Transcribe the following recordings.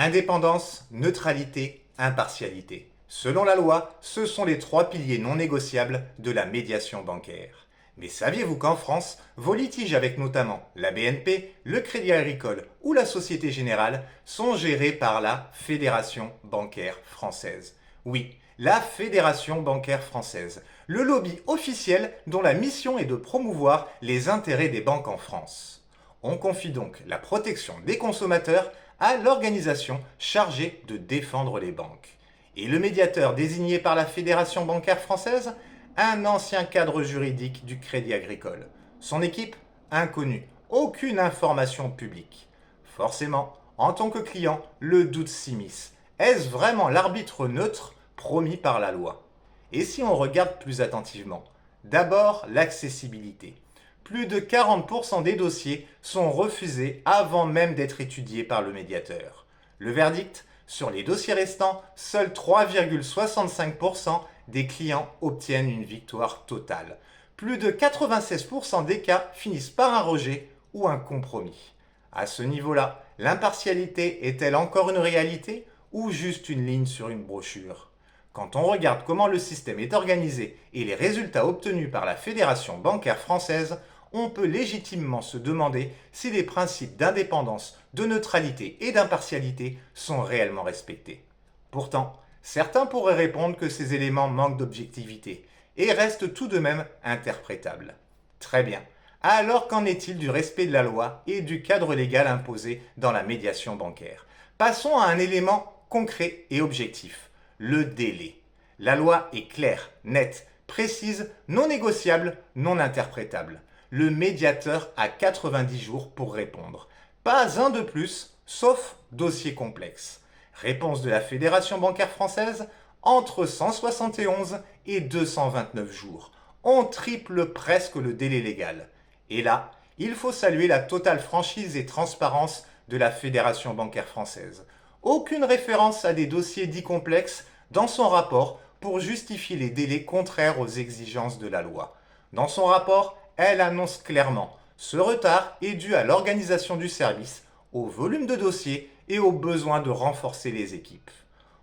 Indépendance, neutralité, impartialité. Selon la loi, ce sont les trois piliers non négociables de la médiation bancaire. Mais saviez-vous qu'en France, vos litiges avec notamment la BNP, le Crédit Agricole ou la Société Générale sont gérés par la Fédération bancaire française? Oui, la Fédération bancaire française, le lobby officiel dont la mission est de promouvoir les intérêts des banques en France. On confie donc la protection des consommateurs à l'organisation chargée de défendre les banques. Et le médiateur désigné par la Fédération bancaire française? Un ancien cadre juridique du Crédit Agricole. Son équipe? Inconnue, aucune information publique. Forcément, en tant que client, le doute s'immisce. Est-ce vraiment l'arbitre neutre promis par la loi? Et si on regarde plus attentivement? D'abord, l'accessibilité. Plus de 40% des dossiers sont refusés avant même d'être étudiés par le médiateur. Le verdict? Sur les dossiers restants, seuls 3,65% des clients obtiennent une victoire totale. Plus de 96% des cas finissent par un rejet ou un compromis. À ce niveau-là, l'impartialité est-elle encore une réalité ou juste une ligne sur une brochure? Quand on regarde comment le système est organisé et les résultats obtenus par la Fédération bancaire française, on peut légitimement se demander si les principes d'indépendance, de neutralité et d'impartialité sont réellement respectés. Pourtant, certains pourraient répondre que ces éléments manquent d'objectivité et restent tout de même interprétables. Très bien. Alors qu'en est-il du respect de la loi et du cadre légal imposé dans la médiation bancaire? Passons à un élément concret et objectif, le délai. La loi est claire, nette, précise, non négociable, non interprétable. Le médiateur a 90 jours pour répondre. Pas un de plus, sauf dossier complexe. Réponse de la Fédération bancaire française? Entre 171 et 229 jours. On triple presque le délai légal. Et là, il faut saluer la totale franchise et transparence de la Fédération bancaire française. Aucune référence à des dossiers dits complexes dans son rapport pour justifier les délais contraires aux exigences de la loi. Dans son rapport, elle annonce clairement: ce retard est dû à l'organisation du service, au volume de dossiers et au besoin de renforcer les équipes.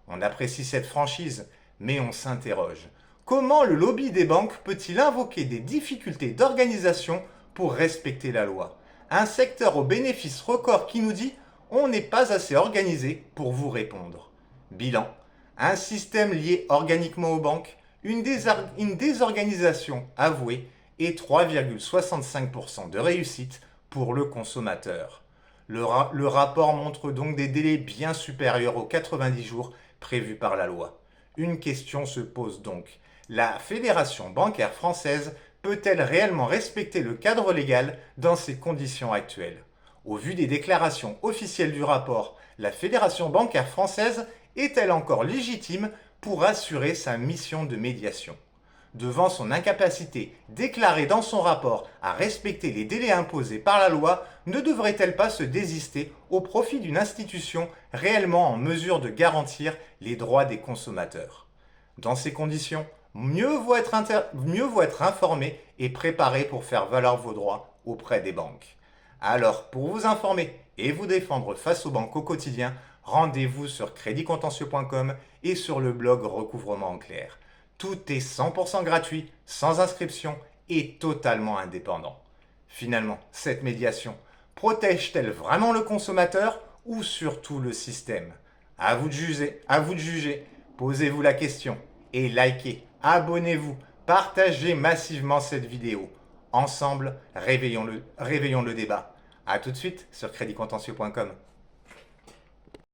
On apprécie cette franchise, mais on s'interroge. Comment le lobby des banques peut-il invoquer des difficultés d'organisation pour respecter la loi? Un secteur aux bénéfices records qui nous dit: on n'est pas assez organisé pour vous répondre. Bilan: un système lié organiquement aux banques, une désorganisation avouée et 3,65% de réussite pour le consommateur. Le rapport montre donc des délais bien supérieurs aux 90 jours prévus par la loi. Une question se pose donc: la Fédération bancaire française peut-elle réellement respecter le cadre légal dans ces conditions actuelles? Au vu des déclarations officielles du rapport, la Fédération bancaire française est-elle encore légitime pour assurer sa mission de médiation? Devant son incapacité déclarée dans son rapport à respecter les délais imposés par la loi, ne devrait-elle pas se désister au profit d'une institution réellement en mesure de garantir les droits des consommateurs? Dans ces conditions, mieux vaut être informé et préparé pour faire valoir vos droits auprès des banques. Alors, pour vous informer et vous défendre face aux banques au quotidien, rendez-vous sur creditcontentieux.com et sur le blog Recouvrement en clair. Tout est 100% gratuit, sans inscription et totalement indépendant. Finalement, cette médiation protège-t-elle vraiment le consommateur ou surtout le système? À vous de juger, Posez-vous la question et likez, abonnez-vous, partagez massivement cette vidéo. Ensemble, réveillons le débat. A tout de suite sur creditcontentieux.com.